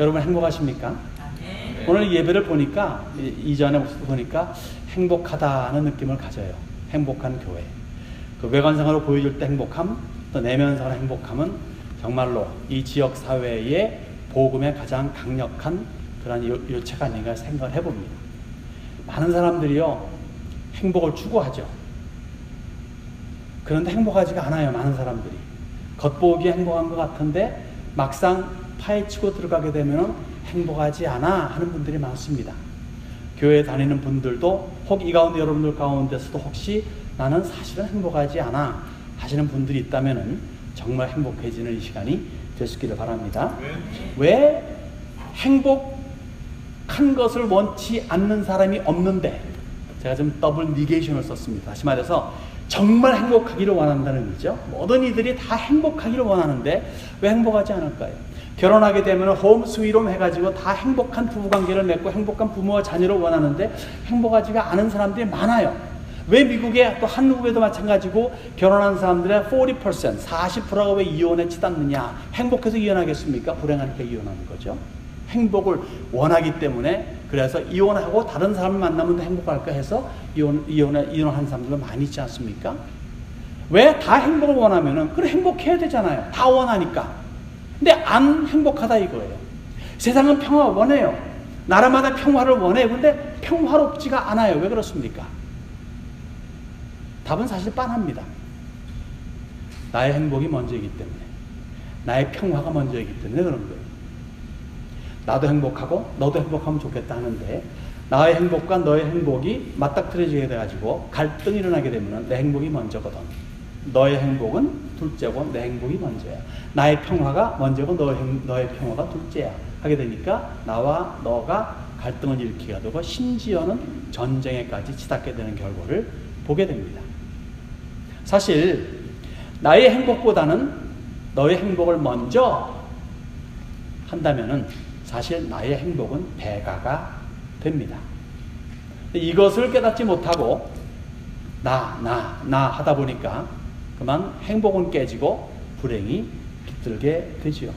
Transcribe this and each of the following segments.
여러분 행복하십니까? 오늘 예배를 보니까, 이전에 모습을 보니까 행복하다는 느낌을 가져요. 행복한 교회. 그 외관상으로 보여줄 때 행복함, 또 내면상으로 행복함은 정말로 이 지역 사회의 복음의 가장 강력한 그런 요체가 아닌가 생각을 해봅니다. 많은 사람들이요, 행복을 추구하죠. 그런데 행복하지가 않아요, 많은 사람들이. 겉보기에 행복한 것 같은데 막상 파헤치고 들어가게 되면 행복하지 않아 하는 분들이 많습니다. 교회 다니는 분들도 혹 이 가운데 여러분들 가운데서도 혹시 나는 사실은 행복하지 않아 하시는 분들이 있다면 정말 행복해지는 이 시간이 될 수 있기를 바랍니다. 왜 행복한 것을 원치 않는 사람이 없는데, 제가 좀 더블 니게이션을 썼습니다. 다시 말해서 정말 행복하기를 원한다는 의미죠. 모든 이들이 다 행복하기를 원하는데 왜 행복하지 않을까요? 결혼하게 되면 홈 스위트홈 해가지고 다 행복한 부부관계를 맺고 행복한 부모와 자녀를 원하는데 행복하지가 않은 사람들이 많아요. 왜 미국에, 또 한국에도 마찬가지고 결혼한 사람들의 40%가 왜 이혼에 치닫느냐? 행복해서 이혼하겠습니까? 불행하니까 이혼하는 거죠. 행복을 원하기 때문에, 그래서 이혼하고 다른 사람을 만나면 더 행복할까 해서 이혼한 사람들 많이 있지 않습니까? 왜 다 행복을 원하면은, 그래 행복해야 되잖아요. 다 원하니까. 근데 안 행복하다 이거예요. 세상은 평화 원해요. 나라마다 평화를 원해요. 근데 평화롭지가 않아요. 왜 그렇습니까? 답은 사실 뻔합니다. 나의 행복이 먼저이기 때문에, 나의 평화가 먼저이기 때문에 그런 거예요. 나도 행복하고 너도 행복하면 좋겠다 하는데, 나의 행복과 너의 행복이 맞닥뜨려지게 돼가지고 갈등이 일어나게 되면 내 행복이 먼저거든. 너의 행복은 둘째고 내 행복이 먼저야. 나의 평화가 먼저고 너의 평화가 둘째야 하게 되니까 나와 너가 갈등을 일으키게 되고 심지어는 전쟁에까지 치닫게 되는 결과를 보게 됩니다. 사실 나의 행복보다는 너의 행복을 먼저 한다면은 사실 나의 행복은 배가가 됩니다. 이것을 깨닫지 못하고 나 하다 보니까 그만 행복은 깨지고 불행이 깃들게 되지요.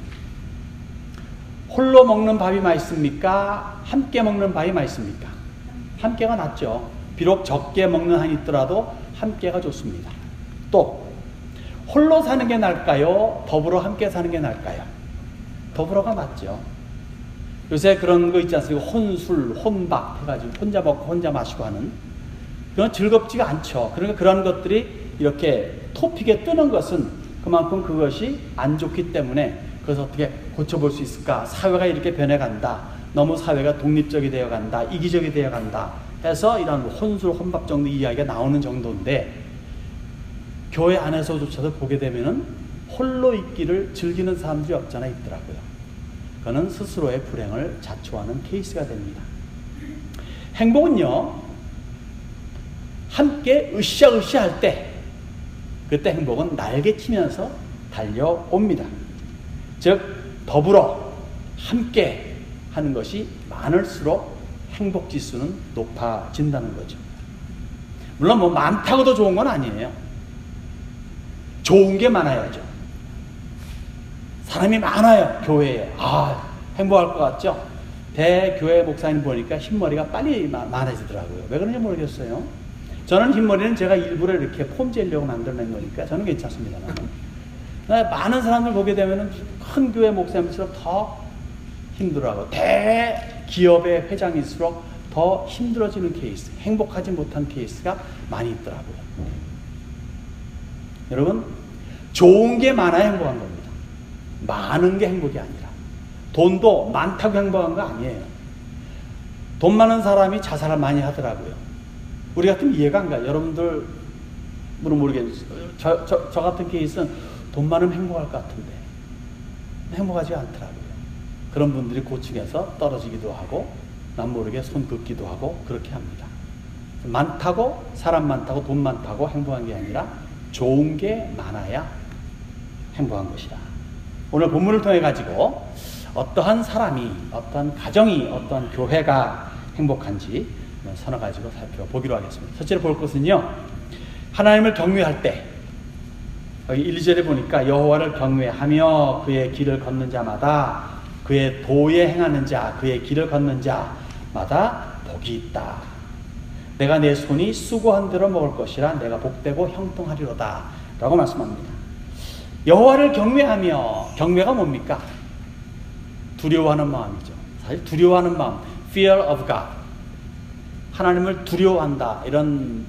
홀로 먹는 밥이 맛있습니까? 함께 먹는 밥이 맛있습니까? 함께가 낫죠. 비록 적게 먹는 한이 있더라도 함께가 좋습니다. 또 홀로 사는 게 나을까요? 더불어 함께 사는 게 나을까요? 더불어가 낫죠. 요새 그런 거 있지 않습니까? 혼술, 혼밥 해가지고 혼자 먹고 혼자 마시고 하는, 그건 즐겁지가 않죠. 그러니까 그런 것들이 이렇게 토픽에 뜨는 것은 그만큼 그것이 안 좋기 때문에 그것을 어떻게 고쳐볼 수 있을까? 사회가 이렇게 변해간다. 너무 사회가 독립적이 되어간다. 이기적이 되어간다. 해서 이런 혼술, 혼밥 정도 이야기가 나오는 정도인데, 교회 안에서조차도 보게 되면은 홀로 있기를 즐기는 사람들이 없잖아 있더라고요. 그거는 스스로의 불행을 자초하는 케이스가 됩니다. 행복은요, 함께 으쌰으쌰 할 때, 그때 행복은 날개치면서 달려옵니다. 즉 더불어 함께 하는 것이 많을수록 행복지수는 높아진다는 거죠. 물론 뭐 많다고도 좋은 건 아니에요. 좋은 게 많아야죠. 사람이 많아요, 교회에. 행복할 것 같죠? 대교회 목사님 보니까 흰머리가 빨리 많아지더라고요. 왜 그런지 모르겠어요. 저는 흰머리는 제가 일부러 이렇게 폼재려고 만들어낸 거니까 저는 괜찮습니다. 많은 사람들 보게 되면 큰 교회 목사님일수록 더 힘들어하고, 대기업의 회장일수록 더 힘들어지는 케이스, 행복하지 못한 케이스가 많이 있더라고요. 여러분, 좋은 게 많아야 행복한 겁니다. 많은 게 행복이 아니라. 돈도 많다고 행복한 거 아니에요. 돈 많은 사람이 자살을 많이 하더라고요. 우리 같으면 이해가 안 가요. 여러분들은 모르겠어요. 저 같은 케이스는 돈 많으면 행복할 것 같은데 행복하지 않더라고요. 그런 분들이 고층에서 떨어지기도 하고 남 모르게 손 긋기도 하고 그렇게 합니다. 많다고, 사람 많다고, 돈 많다고 행복한 게 아니라 좋은 게 많아야 행복한 것이다. 오늘 본문을 통해 가지고 어떠한 사람이, 어떠한 가정이, 어떠한 교회가 행복한지 서너 가지로 살펴보기로 하겠습니다. 첫째로 볼 것은요, 하나님을 경외할 때, 여기 1, 2절에 보니까 여호와를 경외하며 그의 길을 걷는 자마다 그의 도에 행하는 자, 그의 길을 걷는 자마다 복이 있다. 내가 내 손이 수고한 대로 먹을 것이라 내가 복되고 형통하리로다 라고 말씀합니다. 여호와를 경외하며, 경외가 뭡니까? 두려워하는 마음이죠. 사실 두려워하는 마음, fear of God, 하나님을 두려워한다, 이런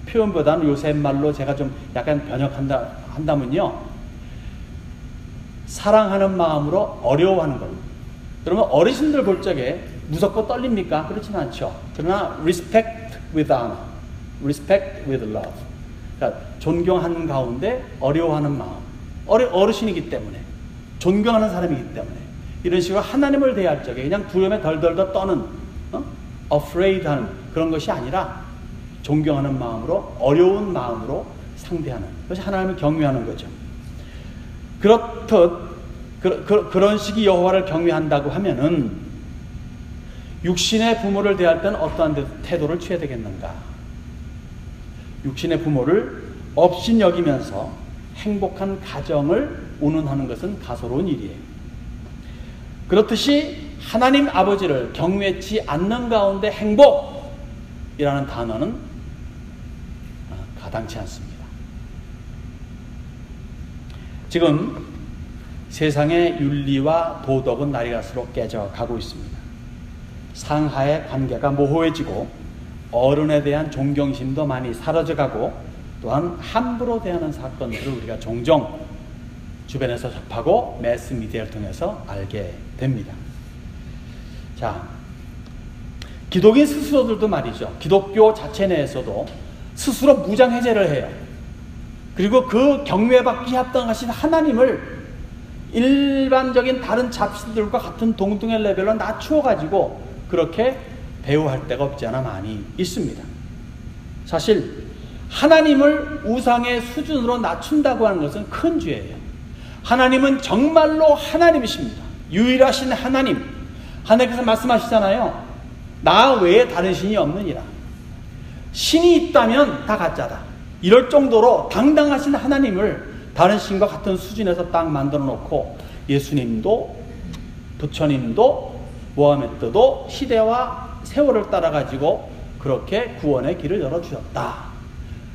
표현보다는 요새 말로 제가 좀 약간 한다면요, 사랑하는 마음으로 어려워하는 겁니다. 그러면 어르신들 볼 적에 무섭고 떨립니까? 그렇지는 않죠. 그러나 respect with honor, respect with love, 그러니까 존경하는 가운데 어려워하는 마음, 어르신이기 때문에, 존경하는 사람이기 때문에 이런 식으로 하나님을 대할 적에 그냥 두려움에 덜덜덜 떠는, afraid 하는 그런 것이 아니라 존경하는 마음으로, 어려운 마음으로 상대하는 것이 하나님을 경외하는 거죠. 그렇듯 그런 식의 여호와를 경외한다고 하면은 육신의 부모를 대할 때는 어떠한 태도를 취해야 되겠는가? 육신의 부모를 업신여기면서 행복한 가정을 운운하는 것은 가소로운 일이에요. 그렇듯이 하나님 아버지를 경외치 않는 가운데 행복이라는 단어는 가당치 않습니다. 지금 세상의 윤리와 도덕은 날이 갈수록 깨져가고 있습니다. 상하의 관계가 모호해지고 어른에 대한 존경심도 많이 사라져가고, 또한 함부로 대하는 사건들을 우리가 종종 주변에서 접하고 매스미디어를 통해서 알게 됩니다. 자, 기독인 스스로들도 말이죠, 기독교 자체 내에서도 스스로 무장해제를 해요. 그리고 그 경외받기 합당하신 하나님을 일반적인 다른 잡신들과 같은 동등의 레벨로 낮추어가지고 그렇게 배우할 데가 없지 않아 많이 있습니다. 사실 하나님을 우상의 수준으로 낮춘다고 하는 것은 큰 죄예요. 하나님은 정말로 하나님이십니다. 유일하신 하나님. 하나님께서 말씀하시잖아요. 나 외에 다른 신이 없느니라. 신이 있다면 다 가짜다. 이럴 정도로 당당하신 하나님을 다른 신과 같은 수준에서 딱 만들어 놓고, 예수님도 부처님도 모하메드도 시대와 세월을 따라 가지고 그렇게 구원의 길을 열어주셨다.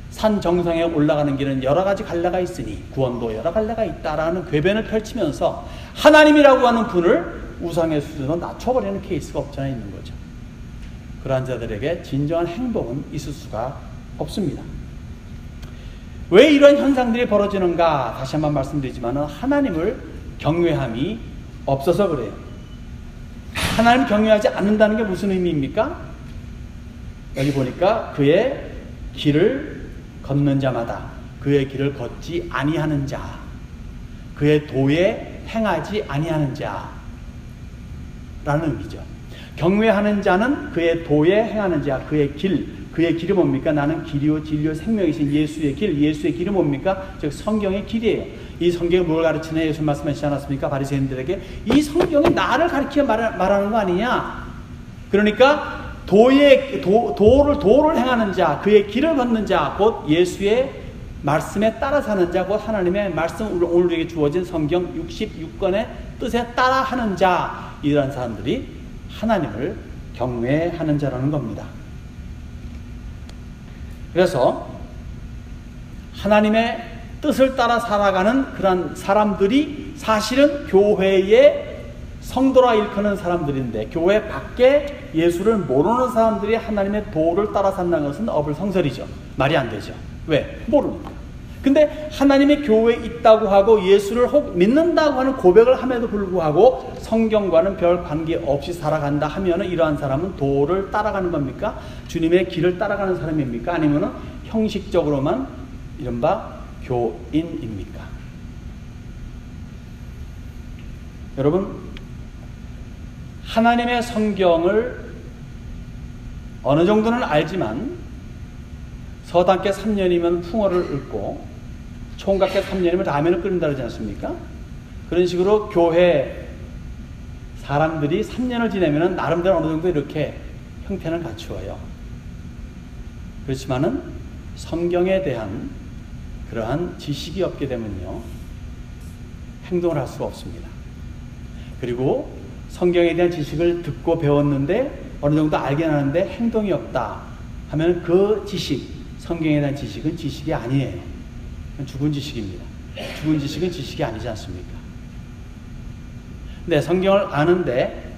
산 정상에 올라가는 길은 여러 가지 갈래가 있으니 구원도 여러 갈래가 있다라는 궤변을 펼치면서 하나님이라고 하는 분을 우상의 수준으로 낮춰버리는 케이스가 없지 않아 있는 거죠. 그러한 자들에게 진정한 행복은 있을 수가 없습니다. 왜 이런 현상들이 벌어지는가? 다시 한번 말씀드리지만 하나님을 경외함이 없어서 그래요. 하나님을 경외하지 않는다는 게 무슨 의미입니까? 여기 보니까 그의 길을 걷는 자마다, 그의 길을 걷지 아니하는 자, 그의 도에 행하지 아니하는 자라는 의미죠. 경외하는 자는 그의 도에 행하는 자, 그의 길이 뭡니까? 나는 길이요 진리요 생명이신 예수의 길, 예수의 길이 뭡니까? 즉 성경의 길이에요. 이 성경이 뭘 가르치냐? 예수 말씀하시지 않았습니까? 바리새인들에게 이 성경이 나를 가르쳐 말하는 거 아니냐? 그러니까 도를 행하는 자, 그의 길을 걷는 자, 곧 예수의 말씀에 따라 사는 자, 곧 하나님의 말씀, 오늘 우리에게 주어진 성경 66권의 뜻에 따라 하는 자, 이러한 사람들이 하나님을 경외하는 자라는 겁니다. 그래서 하나님의 뜻을 따라 살아가는 그런 사람들이 사실은 교회의 성도라 일컫는 사람들인데, 교회 밖에 예수를 모르는 사람들이 하나님의 도를 따라 산다는 것은 어불성설이죠. 말이 안 되죠. 왜? 모르니까. 근데 하나님의 교회에 있다고 하고 예수를 혹 믿는다고 하는 고백을 함에도 불구하고 성경과는 별 관계없이 살아간다 하면은 이러한 사람은 도를 따라가는 겁니까? 주님의 길을 따라가는 사람입니까? 아니면은 형식적으로만 이른바 교인입니까? 여러분, 하나님의 성경을 어느 정도는 알지만 서당께 3년이면 풍어를 읊고 총각께 3년이면 라면을 끓인다 그러지 않습니까? 그런 식으로 교회 사람들이 3년을 지내면 나름대로 어느 정도 이렇게 형태는 갖추어요. 그렇지만은 성경에 대한 그러한 지식이 없게 되면요, 행동을 할 수가 없습니다. 그리고 성경에 대한 지식을 듣고 배웠는데 어느 정도 알긴 하는데 행동이 없다 하면 그 지식, 성경에 대한 지식은 지식이 아니에요. 죽은 지식입니다. 죽은 지식은 지식이 아니지 않습니까? 근데 성경을 아는데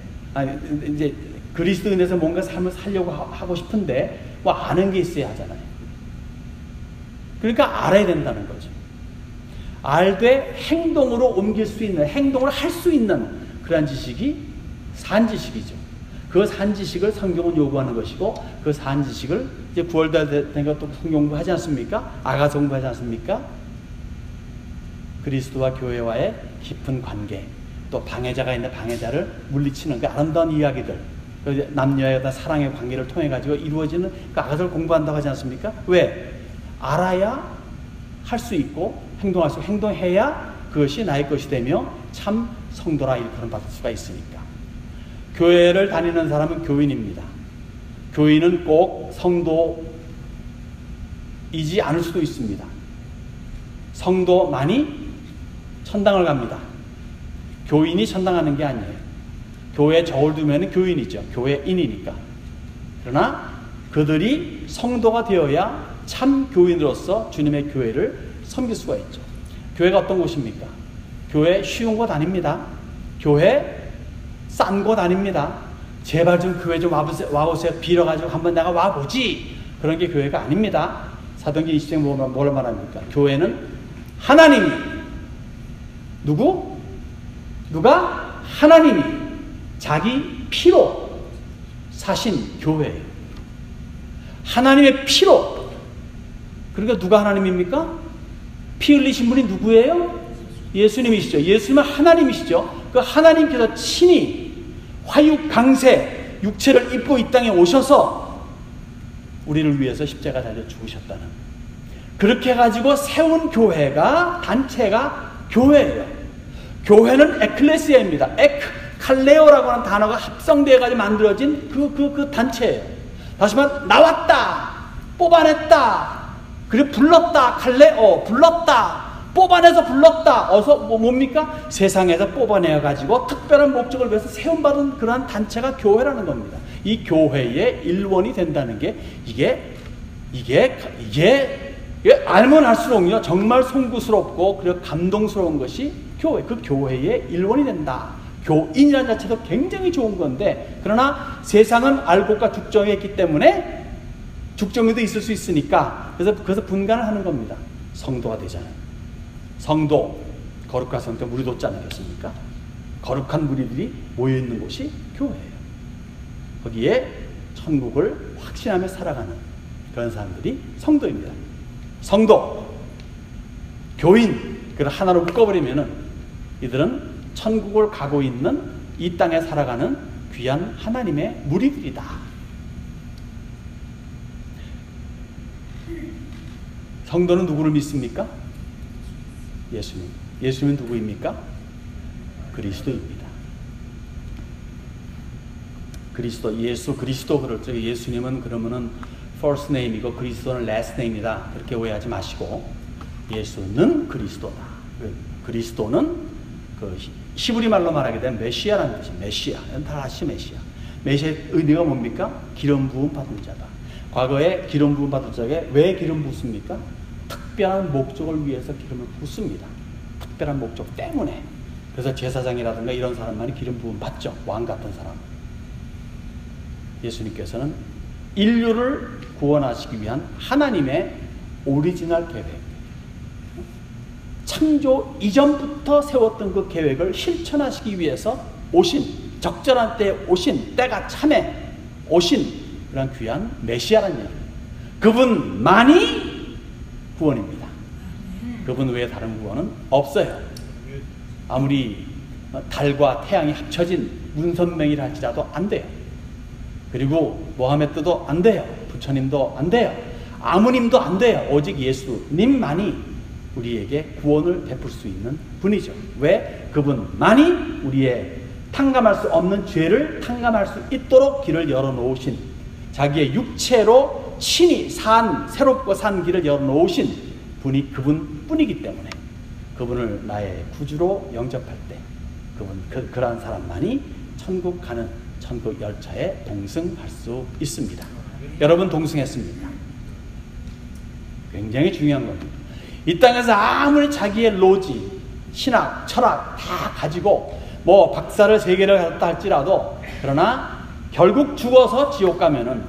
이제 그리스도인에서 뭔가 삶을 살려고 하고 싶은데 뭐 아는 게 있어야 하잖아요. 그러니까 알아야 된다는 거죠. 알되 행동으로 옮길 수 있는, 행동을 할 수 있는 그러한 지식이 산 지식이죠. 그 산 지식을 성경은 요구하는 것이고, 그 산 지식을 이제 9월달 되니까 또 성경 공부하지 않습니까? 아가서 공부하지 않습니까? 그리스도와 교회와의 깊은 관계, 또 방해자가 있는 방해자를 물리치는 그 아름다운 이야기들, 남녀의 어떤 사랑의 관계를 통해 가지고 이루어지는 그 아가서를 공부한다고 하지 않습니까? 왜? 알아야 할 수 있고 행동할 수, 행동해야 그것이 나의 것이 되며 참 성도라 일컬음 받을 수가 있으니까. 교회를 다니는 사람은 교인입니다. 교인은 꼭 성도이지 않을 수도 있습니다. 성도만이 천당을 갑니다. 교인이 천당하는 게 아니에요. 교회에 저울 두면 교인이죠. 교회인이니까. 그러나 그들이 성도가 되어야 참 교인으로서 주님의 교회를 섬길 수가 있죠. 교회가 어떤 곳입니까? 교회 쉬운 곳 아닙니다. 교회 싼 곳 아닙니다. 제발 좀 교회 좀 와보세요. 빌어가지고 한번 내가 와보지. 그런 게 교회가 아닙니다. 사도행전 20장에 뭘 말합니까? 교회는 하나님이, 누가? 하나님이 자기 피로 사신 교회예요. 하나님의 피로. 그러니까 누가 하나님입니까? 피 흘리신 분이 누구예요? 예수님이시죠. 예수님은 하나님이시죠. 그 하나님께서 친히 화육 강세 육체를 입고 이 땅에 오셔서 우리를 위해서 십자가 달려 죽으셨다는, 그렇게 가지고 세운 교회가, 단체가 교회예요. 교회는 에클레시아입니다. 칼레오라고 하는 단어가 합성되어 가지고 만들어진 그 단체예요. 다시 말하면 나왔다, 뽑아냈다, 그리고 불렀다, 칼레오, 불렀다, 뽑아내서 불렀다. 어서 뭡니까? 세상에서 뽑아내어 가지고 특별한 목적을 위해서 세움받은 그러한 단체가 교회라는 겁니다. 이 교회의 일원이 된다는 게 이게 알면 할수록요 정말 송구스럽고 그리고 감동스러운 것이 교회, 그 교회의 일원이 된다. 교인이라는 자체도 굉장히 좋은 건데, 그러나 세상은 알곡과 죽정이 있기 때문에 죽정이도 있을 수 있으니까 그래서 분간을 하는 겁니다. 성도가 되잖아요. 성도, 거룩한 성도 무리 돋지 않겠습니까? 거룩한 무리들이 모여있는 곳이 교회예요. 거기에 천국을 확신하며 살아가는 그런 사람들이 성도입니다. 성도, 교인, 그걸 하나로 묶어버리면은 이들은 천국을 가고 있는 이 땅에 살아가는 귀한 하나님의 무리들이다. 성도는 누구를 믿습니까? 예수님. 예수님은 누구입니까? 그리스도입니다. 그리스도, 예수 그리스도. 그렇죠. 예수님은 그러면은 first name이고 그리스도는 last name이다. 그렇게 오해하지 마시고, 예수는 그리스도다. 그리스도는 그 히브리 말로 말하게 되면 메시아라는 뜻이, 메시아. 다 아시죠? 메시아의 의미가 뭡니까? 기름 부음 받은 자다. 과거에 기름 부음 받은 자에게 왜 기름 붓습니까? 특별한 목적을 위해서 기름을 붓습니다. 특별한 목적 때문에. 그래서 제사장이라든가 이런 사람만이 기름 부음 받죠. 왕 같은 사람. 예수님께서는 인류를 구원하시기 위한 하나님의 오리지널 계획, 창조 이전부터 세웠던 그 계획을 실천하시기 위해서 오신, 적절한 때에 오신, 때가 참에 오신 그런 귀한 메시아라는 얘기예요. 그분만이 구원입니다. 그분 외에 다른 구원은 없어요. 아무리 달과 태양이 합쳐진 문선명이라 할지라도 안 돼요. 그리고 모하메드도 안 돼요. 부처님도 안 돼요. 아무님도 안 돼요. 오직 예수님만이 우리에게 구원을 베풀 수 있는 분이죠. 왜? 그분만이 우리의 탕감할 수 없는 죄를 탕감할 수 있도록 길을 열어놓으신, 자기의 육체로 친히 새롭고 산 길을 열어놓으신 분이 그분뿐이기 때문에 그분을 나의 구주로 영접할 때 그러한 사람만이 천국 가는 천국 열차에 동승할 수 있습니다. 여러분 동승했습니까? 굉장히 중요한 겁니다. 이 땅에서 아무리 자기의 로지, 신학, 철학 다 가지고 뭐 박사를 3개를 갖다 할지라도 그러나 결국 죽어서 지옥 가면은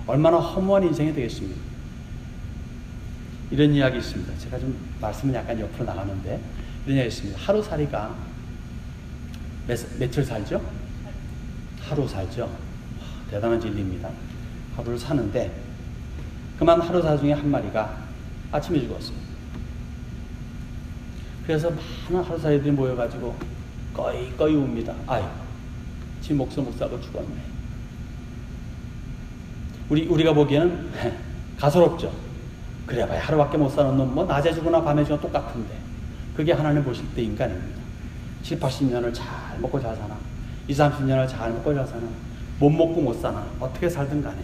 얼마나 허무한 인생이 되겠습니까? 이런 이야기 있습니다. 제가 좀 말씀은 약간 옆으로 나가는데 이런 이야기 있습니다. 하루살이가 며칠 살죠? 하루 살죠. 대단한 진리입니다. 하루를 사는데 그만 하루사 중에 한 마리가 아침에 죽었어요. 그래서 많은 하루살이들이 모여가지고 꺼이 웁니다. 아이고, 지 목숨 못 살고 죽었네. 우리가 보기에는 가소롭죠. 그래봐야 하루밖에 못 사는 놈, 뭐 낮에 죽거나 밤에 죽거나 똑같은데 그게 하나님 보실 때 인간입니다. 7, 80년을 잘 먹고 잘 사나 20, 30년을 잘 먹고 잘 사나 못 먹고 못 사나 어떻게 살든 간에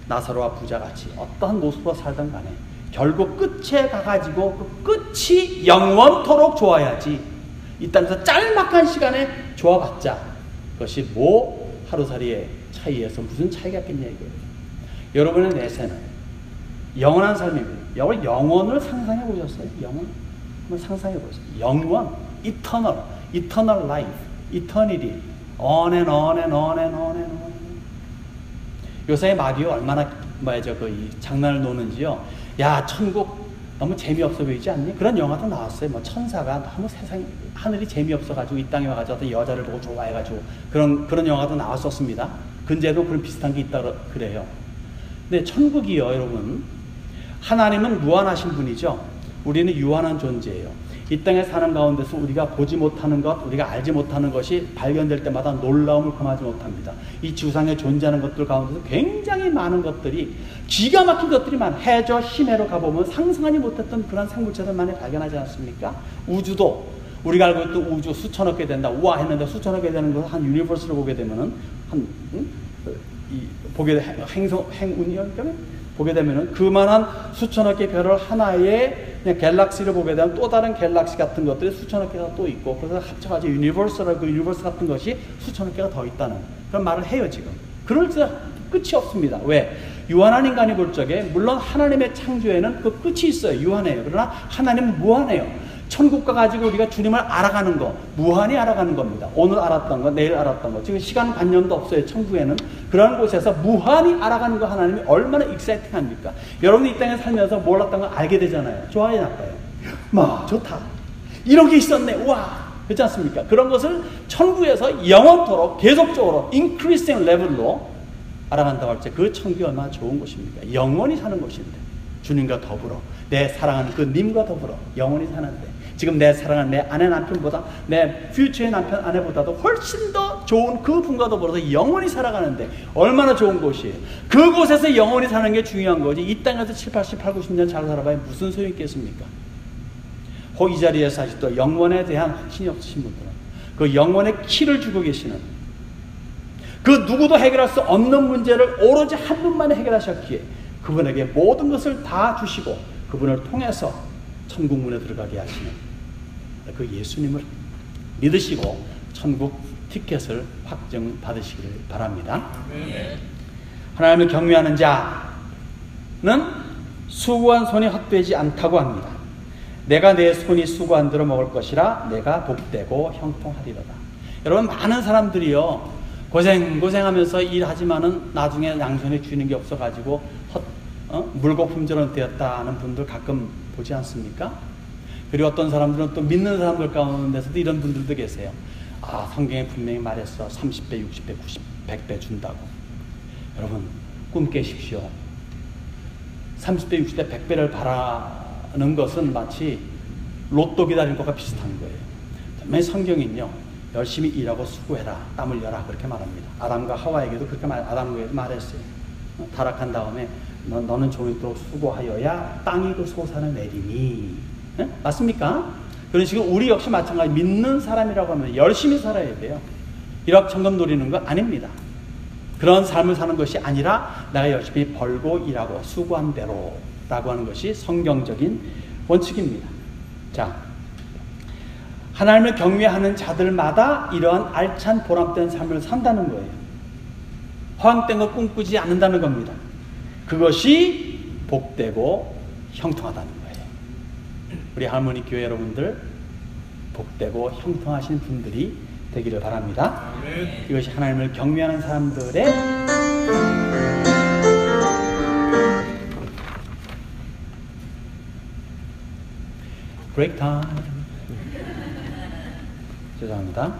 나사로와 부자같이 어떠한 모습으로 살든 간에 결국 끝에 가가지고 그 끝이 영원토록 좋아야지 이 땅에서 짤막한 시간에 좋아봤자 그것이 뭐 하루살이의 차이에서 무슨 차이가 있겠냐 이거예요. 여러분의 내세는 영원한 삶입니다. 여러분 영원을 상상해 보셨어요? 영원? 한번 상상해 보세요. 영원, eternal life, eternity, on and on and on and on and on. 요새 마리오 얼마나 이 장난을 노는지요. 야, 천국 너무 재미없어 보이지 않니? 그런 영화도 나왔어요. 뭐 천사가 너무 하늘이 재미없어가지고 이 땅에 와가지고 어떤 여자를 보고 좋아해가지고 그런 영화도 나왔었습니다. 근제도 그런 비슷한 게 있다 그래요. 근데 천국이요, 여러분. 하나님은 무한하신 분이죠. 우리는 유한한 존재예요. 이 땅에 사는 가운데서 우리가 보지 못하는 것, 우리가 알지 못하는 것이 발견될 때마다 놀라움을 금하지 못합니다. 이 지구상에 존재하는 것들 가운데서 굉장히 많은 것들이 기가 막힌 것들이 해저 심해로 가보면 상상하지 못했던 그런 생물체들 많이 발견하지 않습니까? 우주도 우리가 알고 있던 우주 수천억 개 된다. 우와 했는데 수천억 개 되는 것을 한 유니버스를 보게 되면은 보게 되면은 그만한 수천억 개 별을 하나의 그냥 갤럭시를 보게 되면 또 다른 갤럭시 같은 것들이 수천억 개가 또 있고 그래서 합쳐가지고 유니버스라고 유니버스 같은 것이 수천억 개가 더 있다는 그런 말을 해요 지금. 그럴 때 끝이 없습니다. 왜? 유한한 인간이 볼 적에 물론 하나님의 창조에는 그 끝이 있어요. 유한해요. 그러나 하나님은 무한해요. 천국과 가지고 우리가 주님을 알아가는 거 무한히 알아가는 겁니다. 오늘 알았던 거 내일 알았던 거 지금 시간 관념도 없어요. 천국에는 그런 곳에서 무한히 알아가는 거 하나님이 얼마나 익사이팅합니까? 여러분이 이 땅에 살면서 몰랐던 거 알게 되잖아요. 좋아요 나빠요? 막 좋다. 이런 게 있었네. 우와 그렇지 않습니까? 그런 것을 천국에서 영원토록 계속적으로 increasing level로 알아간다고 할 때 그 천국이 얼마나 좋은 곳입니까? 영원히 사는 곳인데 주님과 더불어 내 사랑하는 그 님과 더불어 영원히 사는데 지금 내 사랑하는 내 아내 남편보다 내 퓨처의 남편 아내보다도 훨씬 더 좋은 그 분과 더불어서 영원히 살아가는데 얼마나 좋은 곳이에요. 그곳에서 영원히 사는 게 중요한 거지 이 땅에서 7, 80, 8, 90년 잘 살아봐야 무슨 소용이 있겠습니까? 혹 이 자리에서 아직도 영원에 대한 확신이 없으신 분들은 그 영원의 키를 주고 계시는 그 누구도 해결할 수 없는 문제를 오로지 한 분만이 해결하셨기에 그분에게 모든 것을 다 주시고 그분을 통해서 천국 문에 들어가게 하시는 그 예수님을 믿으시고 천국 티켓을 확정받으시기를 바랍니다. 하나님을 경외하는 자는 수고한 손이 헛되지 않다고 합니다. 내가 내 손이 수고한 대로 먹을 것이라 내가 복되고 형통하리로다. 여러분 많은 사람들이요 고생하면서 일하지만은 나중에 양손에 쥐는 게 없어가지고 물고 품절은 되었다는 분들 가끔 보지 않습니까? 그리고 어떤 사람들은 또 믿는 사람들 가운데서도 이런 분들도 계세요. 아 성경에 분명히 말했어. 30배, 60배, 90, 100배 준다고. 여러분 꿈 깨십시오. 30배, 60배, 100배를 바라는 것은 마치 로또 기다리는 것과 비슷한 거예요. 분명히 성경은요 열심히 일하고 수고해라, 땀 흘려라 그렇게 말합니다. 아담과 하와에게도 그렇게 아담에게도 말했어요. 타락한 다음에 너는 종일토록 수고하여야 땅이 그 소산을 내리니. 네? 맞습니까? 그런 식으로 우리 역시 마찬가지. 믿는 사람이라고 하면 열심히 살아야 돼요. 일확천금 노리는 거 아닙니다. 그런 삶을 사는 것이 아니라 내가 열심히 벌고 일하고 수고한 대로 라고 하는 것이 성경적인 원칙입니다. 자, 하나님을 경외하는 자들마다 이러한 알찬 보람된 삶을 산다는 거예요. 허황된 걸 꿈꾸지 않는다는 겁니다. 그것이 복되고 형통하다는 거예요. 우리 할머니 교회 여러분들 복되고 형통하신 분들이 되기를 바랍니다. 이것이 하나님을 경외하는 사람들의 브레이크 타임. 죄송합니다.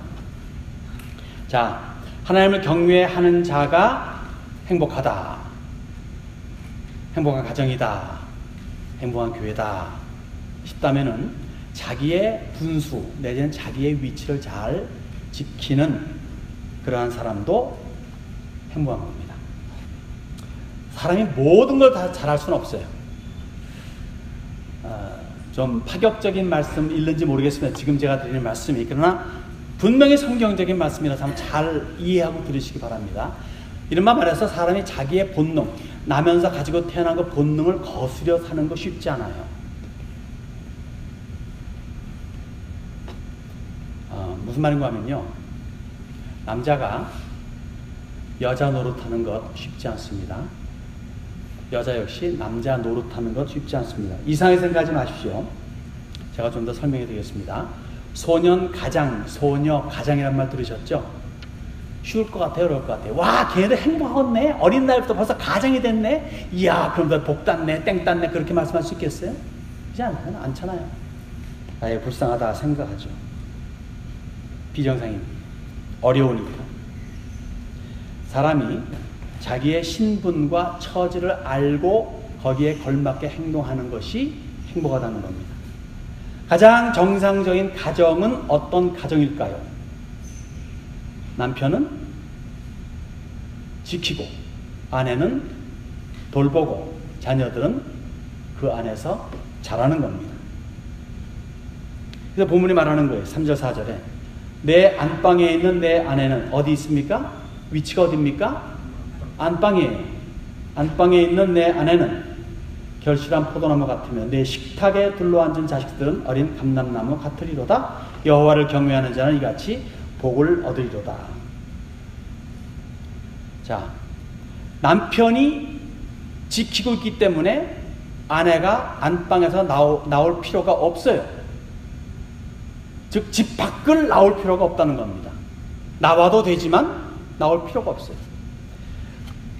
자, 하나님을 경외하는 자가 행복하다. 행복한 가정이다. 행복한 교회다. 싶다면은 자기의 분수 내지는 자기의 위치를 잘 지키는 그러한 사람도 행복한 겁니다. 사람이 모든 걸 다 잘할 수는 없어요. 좀 파격적인 말씀 읽는지 모르겠습니다. 지금 제가 드리는 말씀이. 그러나 분명히 성경적인 말씀이라서 한번 잘 이해하고 들으시기 바랍니다. 이른바 말해서 사람이 자기의 본능, 나면서 가지고 태어난 그 본능을 거스려 사는 거 쉽지 않아요. 무슨 말인가 하면요, 남자가 여자 노릇하는 것 쉽지 않습니다. 여자 역시 남자 노릇하는 것 쉽지 않습니다. 이상하게 생각하지 마십시오. 제가 좀 더 설명해 드리겠습니다. 소년 가장, 소녀 가장이란 말 들으셨죠? 쉬울 것 같아요, 어려울 것 같아요? 와, 걔네들 행복하겠네? 어린 나이부터 벌써 가장이 됐네? 이야, 그럼 너 복 땄네, 땡 땄네, 그렇게 말씀할 수 있겠어요? 그렇지 않아요? 않잖아요. 아예 불쌍하다 생각하죠. 비정상입니다. 어려우니까. 사람이 자기의 신분과 처지를 알고 거기에 걸맞게 행동하는 것이 행복하다는 겁니다. 가장 정상적인 가정은 어떤 가정일까요? 남편은 지키고 아내는 돌보고 자녀들은 그 안에서 자라는 겁니다. 그래서 본문이 말하는 거예요. 3절 4절에 내 안방에 있는 내 아내는 어디 있습니까? 위치가 어디입니까? 안방이에요. 안방에 있는 내 아내는 결실한 포도나무 같으며 내 식탁에 둘러앉은 자식들은 어린 감람나무 같으리로다. 여호와를 경외하는 자는 이같이 복을 얻으리로다. 자, 남편이 지키고 있기 때문에 아내가 안방에서 나올 필요가 없어요. 즉, 집 밖을 나올 필요가 없다는 겁니다. 나와도 되지만 나올 필요가 없어요.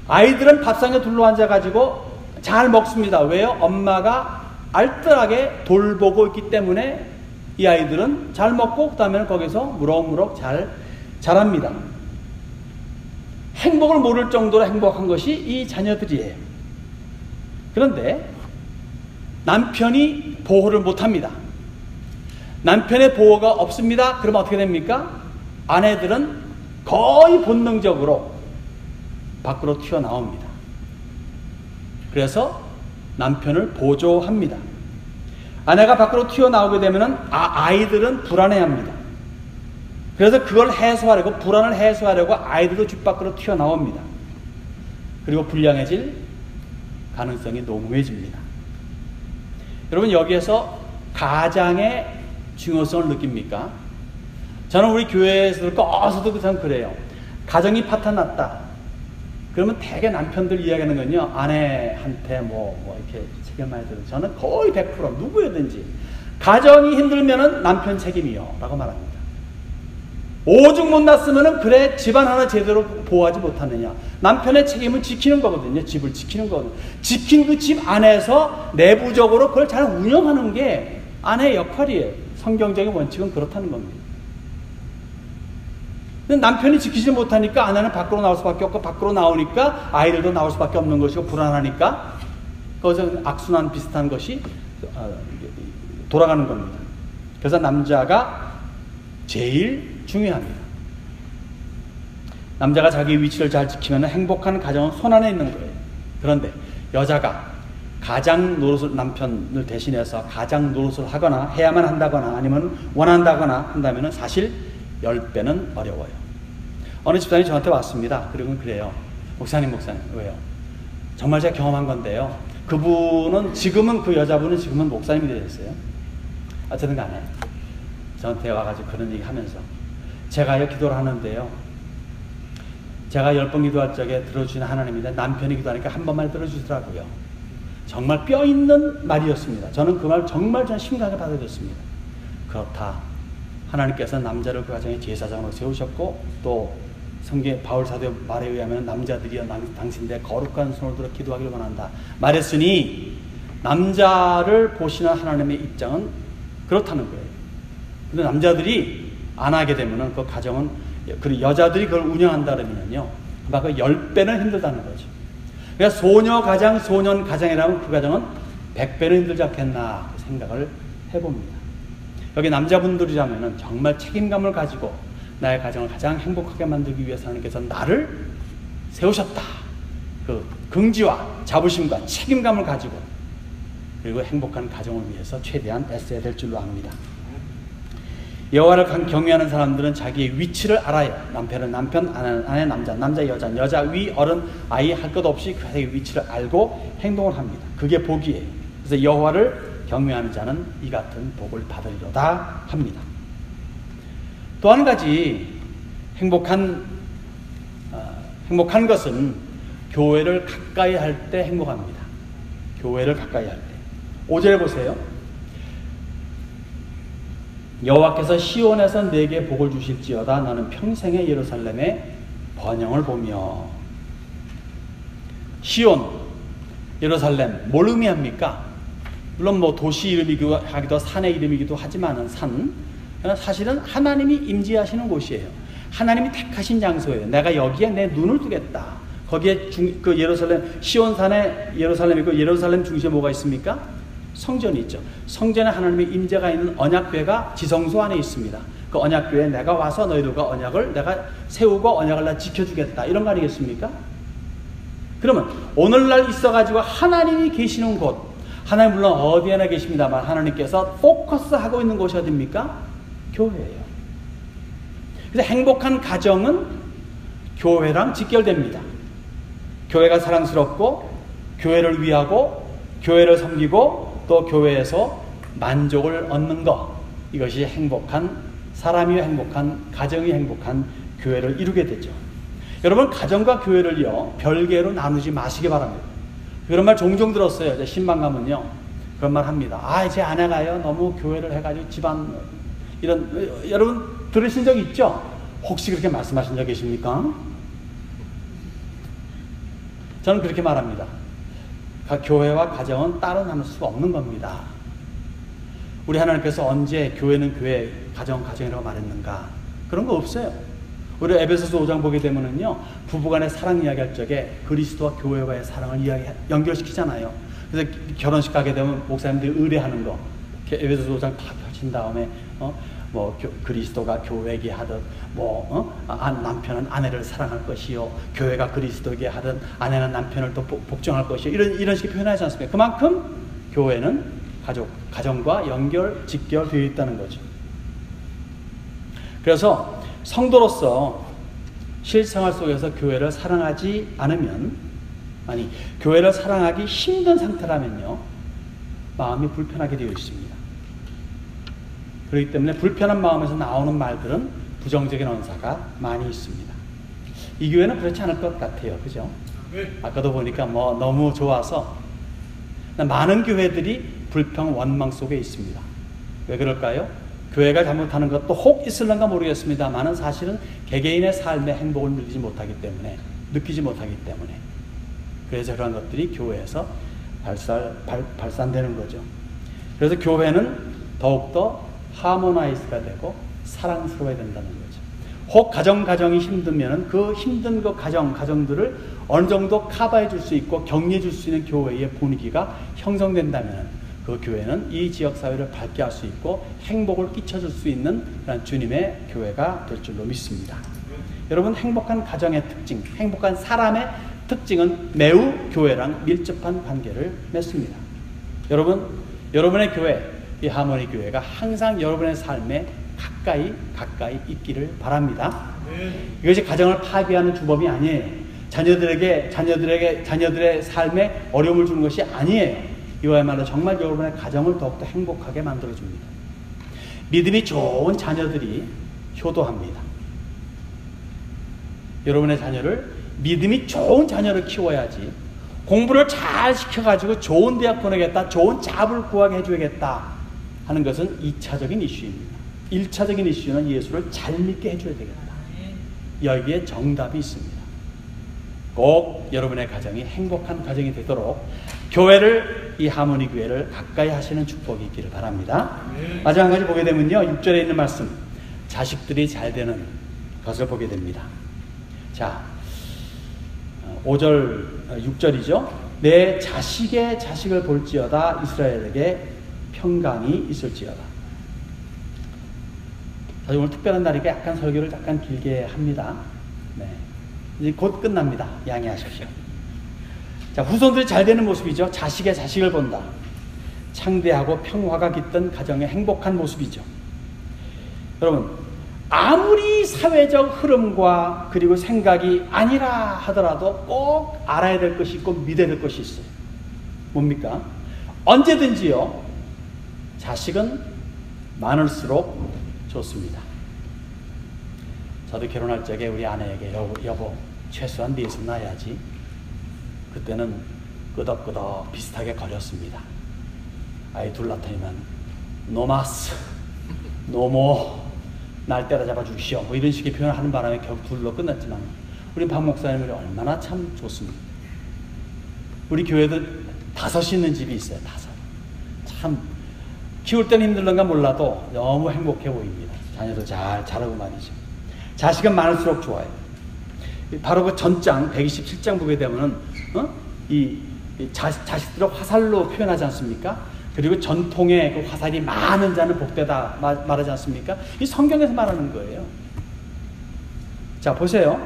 아이들은 밥상에 둘러앉아가지고 잘 먹습니다. 왜요? 엄마가 알뜰하게 돌보고 있기 때문에 이 아이들은 잘 먹고 그 다음에는 거기서 무럭무럭 잘 자랍니다. 행복을 모를 정도로 행복한 것이 이 자녀들이에요. 그런데 남편이 보호를 못합니다. 남편의 보호가 없습니다. 그러면 어떻게 됩니까? 아내들은 거의 본능적으로 밖으로 튀어나옵니다. 그래서 남편을 보조합니다. 아내가 밖으로 튀어나오게 되면 아이들은 불안해합니다. 그래서 그걸 해소하려고, 불안을 해소하려고 아이들도 집 밖으로 튀어나옵니다. 그리고 불량해질 가능성이 농후해집니다. 여러분, 여기에서 가장의 중요성을 느낍니까? 저는 우리 교회에서도 꺼서도 참 그래요. 가정이 파탄났다. 그러면 대개 남편들 이야기하는 건요, 아내한테 이렇게 책임을 들어요. 저는 거의 100% 누구든지 가정이 힘들면은 남편 책임이요 라고 말합니다. 오죽 못났으면은 그래 집안 하나 제대로 보호하지 못하느냐. 남편의 책임은 지키는 거거든요. 집을 지키는 거거든요. 지킨 그 집 안에서 내부적으로 그걸 잘 운영하는 게 아내의 역할이에요. 성경적인 원칙은 그렇다는 겁니다. 근데 남편이 지키지 못하니까 아내는 밖으로 나올 수밖에 없고, 밖으로 나오니까 아이들도 나올 수밖에 없는 것이고, 불안하니까 거기서 악순환 비슷한 것이 돌아가는 겁니다. 그래서 남자가 제일 중요합니다. 남자가 자기 위치를 잘 지키면 행복한 가정은 손안에 있는 거예요. 그런데 여자가 가장 노릇을, 남편을 대신해서 가장 노릇을 하거나 해야만 한다거나 아니면 원한다거나 한다면 사실 10배는 어려워요. 어느 집사님이 저한테 왔습니다. 그리고 그래요. 목사님 왜요? 정말 제가 경험한 건데요. 그분은 지금은, 그 여자분은 지금은 목사님이 되셨어요. 어쨌든 간에 저한테 와가지고 그런 얘기 하면서 제가 기도를 하는데요. 제가 10번 기도할 적에 들어주시는 하나님인데 남편이 기도하니까 한 번만 들어주시더라고요. 정말 뼈 있는 말이었습니다. 저는 그 말 정말 심각하게 받아들였습니다. 그렇다. 하나님께서 남자를 그 가정의 제사장으로 세우셨고 또 성경 바울 사도의 말에 의하면 남자들이여 당신들의 거룩한 손을 들어 기도하기를 원한다 말했으니 남자를 보시는 하나님의 입장은 그렇다는 거예요. 근데 남자들이 안 하게 되면은 그 가정은 그 여자들이 그걸 운영한다 그러면요 그만큼 10배는 힘들다는 거죠. 그러니까 소녀 가정, 소년 가정이라면 그 가정은 100배는 힘들지 않겠나 생각을 해봅니다. 여기 남자분들이라면 정말 책임감을 가지고 나의 가정을 가장 행복하게 만들기 위해서 하나님께서 나를 세우셨다. 그 긍지와 자부심과 책임감을 가지고 그리고 행복한 가정을 위해서 최대한 애써야 될 줄로 압니다. 여호와를 경외하는 사람들은 자기의 위치를 알아요. 남편은 남편, 아내 남자, 남자 여자, 여자 위 어른 아이 할 것 없이 자기의 위치를 알고 행동을 합니다. 그게 복이에요. 그래서 여호와를 경외하는 자는 이 같은 복을 받으리로다 합니다. 또 한 가지 행복한 것은 교회를 가까이 할 때 행복합니다. 교회를 가까이 할 때. 5절 보세요. 여호와께서 시온에서 내게 복을 주실지어다. 나는 평생의 예루살렘의 번영을 보며. 시온, 예루살렘 뭘 의미합니까? 물론 뭐 도시 이름이기도 하기도 산의 이름이기도 하지만은 산 사실은 하나님이 임재하시는 곳이에요. 하나님이 택하신 장소예요. 내가 여기에 내 눈을 두겠다. 거기에 그 예루살렘 시온산에 예루살렘이고 예루살렘 중심에 뭐가 있습니까? 성전이 있죠. 성전에 하나님의 임재가 있는 언약궤가 지성소 안에 있습니다. 그 언약궤에 내가 와서 너희들과 언약을 내가 세우고 언약을 나 지켜주겠다. 이런 거 아니겠습니까? 그러면 오늘날 있어가지고 하나님이 계시는 곳, 하나님 물론 어디에나 계십니다만 하나님께서 포커스하고 있는 곳이 어디입니까? 교회예요. 그래서 행복한 가정은 교회랑 직결됩니다. 교회가 사랑스럽고 교회를 위하고 교회를 섬기고 또 교회에서 만족을 얻는 것, 이것이 행복한 사람이 행복한 가정이 행복한 교회를 이루게 되죠. 여러분 가정과 교회를요 별개로 나누지 마시기 바랍니다. 그런 말 종종 들었어요. 신방 가면요 그런 말 합니다. 제 아내가요 너무 교회를 해가지고 집안 이런 여러분 들으신 적 있죠? 혹시 그렇게 말씀하신 적 계십니까? 저는 그렇게 말합니다. 교회와 가정은 따로 나눌 수가 없는 겁니다. 우리 하나님께서 언제 교회는 교회, 가정이라고 말했는가? 그런 거 없어요. 우리 에베소서 5장 보게 되면은요, 부부간의 사랑 이야기할 적에 그리스도와 교회와의 사랑을 연결시키잖아요. 그래서 결혼식 가게 되면 목사님들이 의뢰하는 거, 에베소서 5장 다 펼친 다음에, 그리스도가 교회에게 하듯, 남편은 아내를 사랑할 것이요, 교회가 그리스도에게 하듯, 아내는 남편을 또 복종할 것이요, 이런 식의 표현하지 않습니까? 그만큼 교회는 가정과 직결되어 있다는 거죠. 그래서 성도로서 실생활 속에서 교회를 사랑하지 않으면, 교회를 사랑하기 힘든 상태라면요, 마음이 불편하게 되어 있습니다. 그렇기 때문에 불편한 마음에서 나오는 말들은 부정적인 언사가 많이 있습니다. 이 교회는 그렇지 않을 것 같아요. 그죠? 아까도 보니까 너무 좋아서 많은 교회들이 불평, 원망 속에 있습니다. 왜 그럴까요? 교회가 잘못하는 것도 혹 있을런가 모르겠습니다만은 사실은 개개인의 삶의 행복을 느끼지 못하기 때문에 그래서 그런 것들이 교회에서 발산되는 거죠. 그래서 교회는 더욱더 하모나이즈가 되고 사랑스러워야 된다는 거죠. 혹 가정이 힘들면 그 힘든 그 가정들을 어느 정도 커버해 줄 수 있고 격려해 줄 수 있는 교회의 분위기가 형성된다면 그 교회는 이 지역사회를 밝게 할 수 있고 행복을 끼쳐줄 수 있는 그런 주님의 교회가 될 줄로 믿습니다. 여러분, 행복한 가정의 특징, 행복한 사람의 특징은 매우 교회랑 밀접한 관계를 맺습니다. 여러분의 교회, 이 하모니 교회가 항상 여러분의 삶에 가까이 있기를 바랍니다. 이것이 가정을 파괴하는 주범이 아니에요. 자녀들의 삶에 어려움을 주는 것이 아니에요. 이거야말로 정말 여러분의 가정을 더욱더 행복하게 만들어줍니다. 믿음이 좋은 자녀들이 효도합니다. 여러분의 자녀를 믿음이 좋은 자녀를 키워야지 공부를 잘 시켜가지고 좋은 대학 보내겠다, 좋은 잡을 구하게 해줘야겠다 하는 것은 2차적인 이슈입니다. 1차적인 이슈는 예수를 잘 믿게 해줘야 되겠다. 여기에 정답이 있습니다. 꼭 여러분의 가정이 행복한 가정이 되도록 교회를, 이 하모니 교회를 가까이 하시는 축복이 있기를 바랍니다. 마지막 한 가지 보게 되면요, 6절에 있는 말씀, 자식들이 잘 되는 것을 보게 됩니다. 자, 5절, 6절이죠. 내 자식의 자식을 볼지어다 이스라엘에게 평강이 있을지어다. 사실 오늘 특별한 날이니까 약간 설교를 약간 길게 합니다. 네. 이제 곧 끝납니다. 양해하십시오. 자, 후손들이 잘 되는 모습이죠. 자식의 자식을 본다. 창대하고 평화가 깃든 가정의 행복한 모습이죠. 여러분, 아무리 사회적 흐름과 그리고 생각이 아니라 하더라도 꼭 알아야 될 것이 있고 믿어야 될 것이 있어요. 뭡니까? 언제든지요, 자식은 많을수록 좋습니다. 저도 결혼할 적에 우리 아내에게 여보 최소한 4살 낳아야지. 그때는 끄덕끄덕 비슷하게 거렸습니다. 아이 둘 낳더니만 노마스, 노모, 날 때려잡아 주시오, 뭐 이런 식의 표현을 하는 바람에 결국 둘로 끝났지만 우리 박 목사님이 얼마나 참 좋습니다. 우리 교회도 5 있는 집이 있어요. 5. 참 키울 때는 힘들던가 몰라도 너무 행복해 보입니다. 자녀도 잘 자라고 말이죠. 자식은 많을수록 좋아요. 바로 그 전장 127장 보게 되면은 이 자식들을 화살로 표현하지 않습니까? 그리고 전통의 그 화살이 많은 자는 복되다 말하지 않습니까? 이 성경에서 말하는 거예요. 자, 보세요.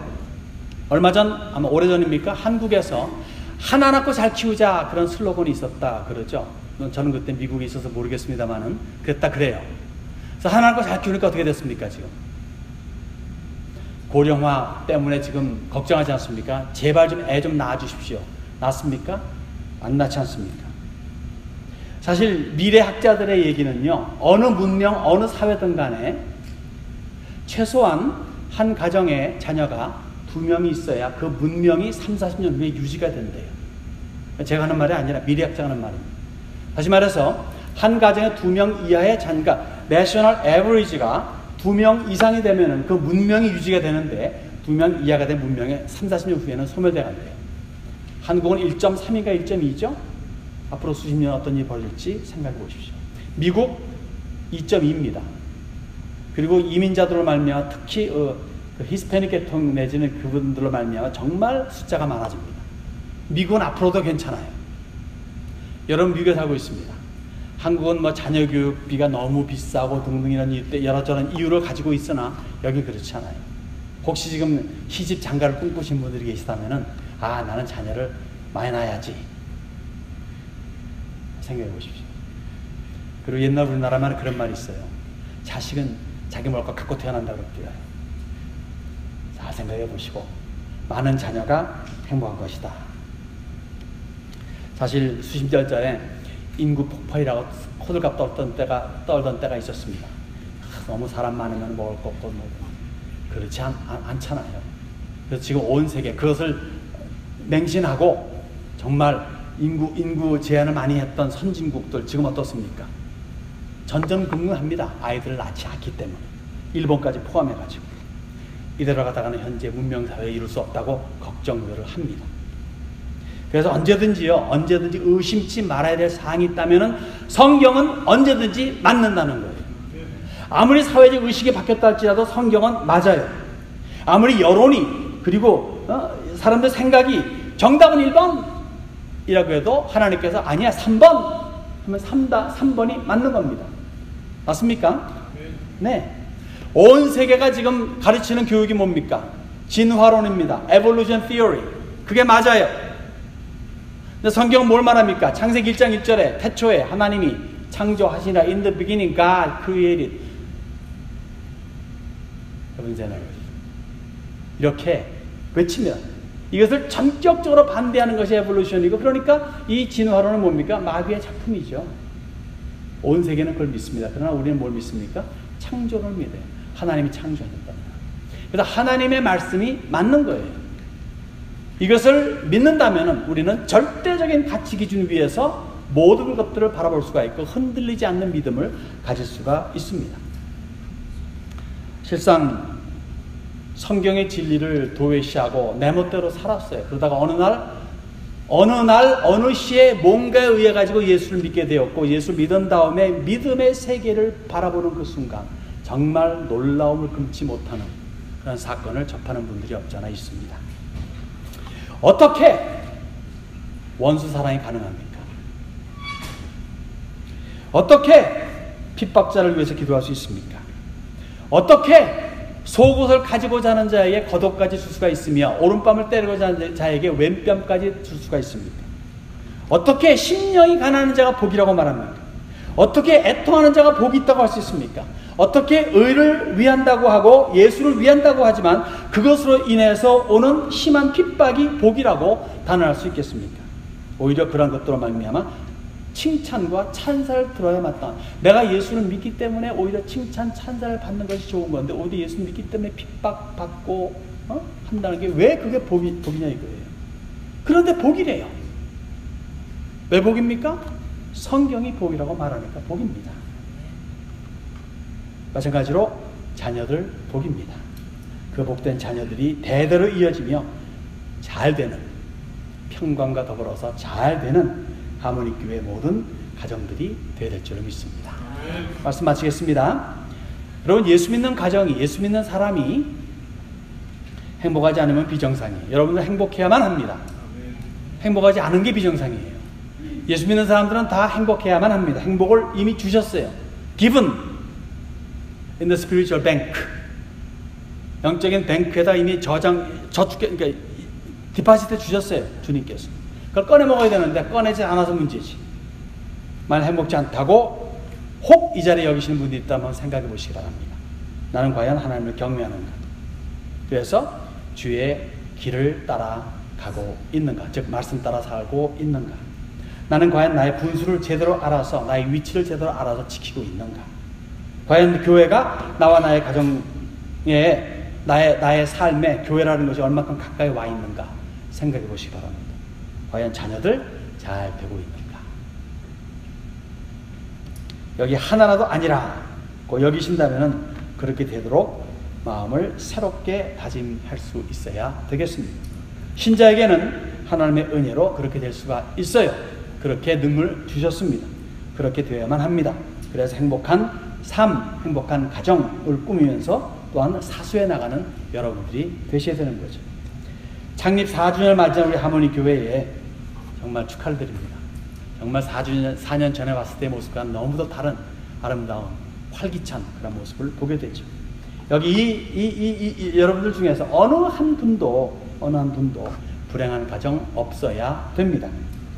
얼마 전, 아마 오래전입니까? 한국에서 하나 낳고 잘 키우자, 그런 슬로건이 있었다 그러죠. 저는 그때 미국에 있어서 모르겠습니다만은 그랬다 그래요. 그래서 하나 낳고 잘 키우니까 어떻게 됐습니까? 지금 고령화 때문에 지금 걱정하지 않습니까? 제발 좀 애 좀 낳아 주십시오. 낳습니까? 안 낳지 않습니까? 사실 미래학자들의 얘기는요, 어느 문명, 어느 사회든 간에 최소한 한 가정에 자녀가 2명이 있어야 그 문명이 30-40년 후에 유지가 된대요. 제가 하는 말이 아니라 미래학자가 하는 말입니다. 다시 말해서 한 가정에 2명 이하의 자녀가, 내셔널 에버리지가 2명 이상이 되면은 그 문명이 유지가 되는데 2명 이하가 된 문명이 30-40년 후에는 소멸돼 간대요. 한국은 1.3인가 1.2죠? 앞으로 수십 년 어떤 일이 벌어질지 생각해 보십시오. 미국 2.2입니다. 그리고 이민자들로 말미암아 특히 그 히스패닉 계통 내지는 그분들로 말미암아 정말 숫자가 많아집니다. 미국은 앞으로도 괜찮아요. 여러분 미국에 살고 있습니다. 한국은 뭐 자녀 교육비가 너무 비싸고 등등 이런 여러저런 이유를 가지고 있으나 여기 그렇지 않아요. 혹시 지금 시집 장가를 꿈꾸신 분들이 계시다면은 나는 자녀를 많이 낳아야지 생각해 보십시오. 그리고 옛날 우리나라만 그런 말이 있어요. 자식은 자기 먹을 거 갖고 태어난다고 그래요. 잘 생각해 보시고 많은 자녀가 행복한 것이다. 사실 수십 년 전에 인구 폭발이라고 호들갑 떨던 때가 있었습니다. 너무 사람 많으면 먹을 거 없고 그렇지 않잖아요. 그래서 지금 온 세계 그것을 맹신하고 정말 인구 제한을 많이 했던 선진국들 지금 어떻습니까? 전전긍긍합니다. 아이들을 낳지 않기 때문에. 일본까지 포함해가지고. 이대로 가다가는 현재 문명사회에 이룰 수 없다고 걱정을 합니다. 그래서 언제든지 의심치 말아야 될 사항이 있다면 성경은 언제든지 맞는다는 거예요. 아무리 사회적 의식이 바뀌었다 할지라도 성경은 맞아요. 아무리 여론이 그리고 사람들 생각이 정답은 1번이라고 해도 하나님께서 아니야 3번 하면 3번이 맞는 겁니다. 맞습니까? 네. 온 세계가 지금 가르치는 교육이 뭡니까? 진화론입니다. Evolution Theory. 그게 맞아요. 근데 성경은 뭘 말합니까? 창세기 1장 1절에 태초에 하나님이 창조하시니라. In the beginning God created. 이렇게 외치면 이것을 전격적으로 반대하는 것이 에볼루션이고, 그러니까 이 진화론은 뭡니까? 마귀의 작품이죠. 온 세계는 그걸 믿습니다. 그러나 우리는 뭘 믿습니까? 창조를 믿어요. 하나님이 창조하셨다. 그래서 하나님의 말씀이 맞는 거예요. 이것을 믿는다면 우리는 절대적인 가치 기준 위에서 모든 것들을 바라볼 수가 있고 흔들리지 않는 믿음을 가질 수가 있습니다. 실상 성경의 진리를 도외시하고 내 멋대로 살았어요. 그러다가 어느 시에 뭔가에 의해 가지고 예수를 믿게 되었고 예수를 믿은 다음에 믿음의 세계를 바라보는 그 순간 정말 놀라움을 금치 못하는 그런 사건을 접하는 분들이 없지 않아 있습니다. 어떻게 원수 사랑이 가능합니까? 어떻게 핍박자를 위해서 기도할 수 있습니까? 어떻게 속옷을 가지고자 하는 자에게 겉옷까지 줄 수가 있으며 오른뺨을 때리고자 하는 자에게 왼뺨까지 줄 수가 있습니까? 어떻게 심령이 가난한 자가 복이라고 말합니까? 어떻게 애통하는 자가 복이 있다고 할 수 있습니까? 어떻게 의를 위한다고 하고 예수를 위한다고 하지만 그것으로 인해서 오는 심한 핍박이 복이라고 단언할 수 있겠습니까? 오히려 그런 것들로 말미암아 칭찬과 찬사를 들어야 마땅. 내가 예수를 믿기 때문에 오히려 칭찬, 찬사를 받는 것이 좋은 건데 오히려 예수를 믿기 때문에 핍박받고 한다는 게 왜 그게 복이냐 이거예요. 그런데 복이래요. 왜 복입니까? 성경이 복이라고 말하니까 복입니다. 마찬가지로 자녀들 복입니다. 그 복된 자녀들이 대대로 이어지며 잘 되는, 평강과 더불어서 잘 되는 하모니교회 모든 가정들이 되어야 될 줄을 믿습니다. 말씀 마치겠습니다. 여러분, 예수 믿는 가정이, 예수 믿는 사람이 행복하지 않으면 비정상이에요. 여러분들 행복해야만 합니다. 행복하지 않은 게 비정상이에요. 예수 믿는 사람들은 다 행복해야만 합니다. 행복을 이미 주셨어요. Given in the spiritual bank. 영적인 뱅크에다 이미 그러니까 디파시트 주셨어요. 주님께서. 그걸 꺼내 먹어야 되는데 꺼내지 않아서 문제지. 만약 행복지 않다고 혹 이 자리에 여기시는 분이 있다면 생각해 보시기 바랍니다. 나는 과연 하나님을 경외하는가? 그래서 주의 길을 따라가고 있는가? 즉 말씀 따라 살고 있는가? 나는 과연 나의 분수를 제대로 알아서 나의 위치를 제대로 알아서 지키고 있는가? 과연 교회가 나와 나의 가정에 나의 삶에 교회라는 것이 얼마큼 가까이 와 있는가? 생각해 보시기 바랍니다. 과연 자녀들 잘 되고 있는가? 여기 하나라도 아니라고 여기신다면 그렇게 되도록 마음을 새롭게 다짐할 수 있어야 되겠습니다. 신자에게는 하나님의 은혜로 그렇게 될 수가 있어요. 그렇게 능을 주셨습니다. 그렇게 되어야만 합니다. 그래서 행복한 삶, 행복한 가정을 꾸미면서 또한 사수해 나가는 여러분들이 되셔야 되는 거죠. 창립 4주년을 맞이한 우리 하모니 교회에 정말 축하를 드립니다. 정말 4년 전에 왔을 때의 모습과 너무도 다른 아름다운 활기찬 그런 모습을 보게 되죠. 여기 여러분들 중에서 어느 한 분도 불행한 가정 없어야 됩니다.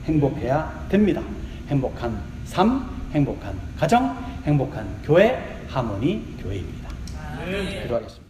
행복해야 됩니다. 행복한 삶, 행복한 가정, 행복한 교회, 하모니 교회입니다. 기도하겠습니다.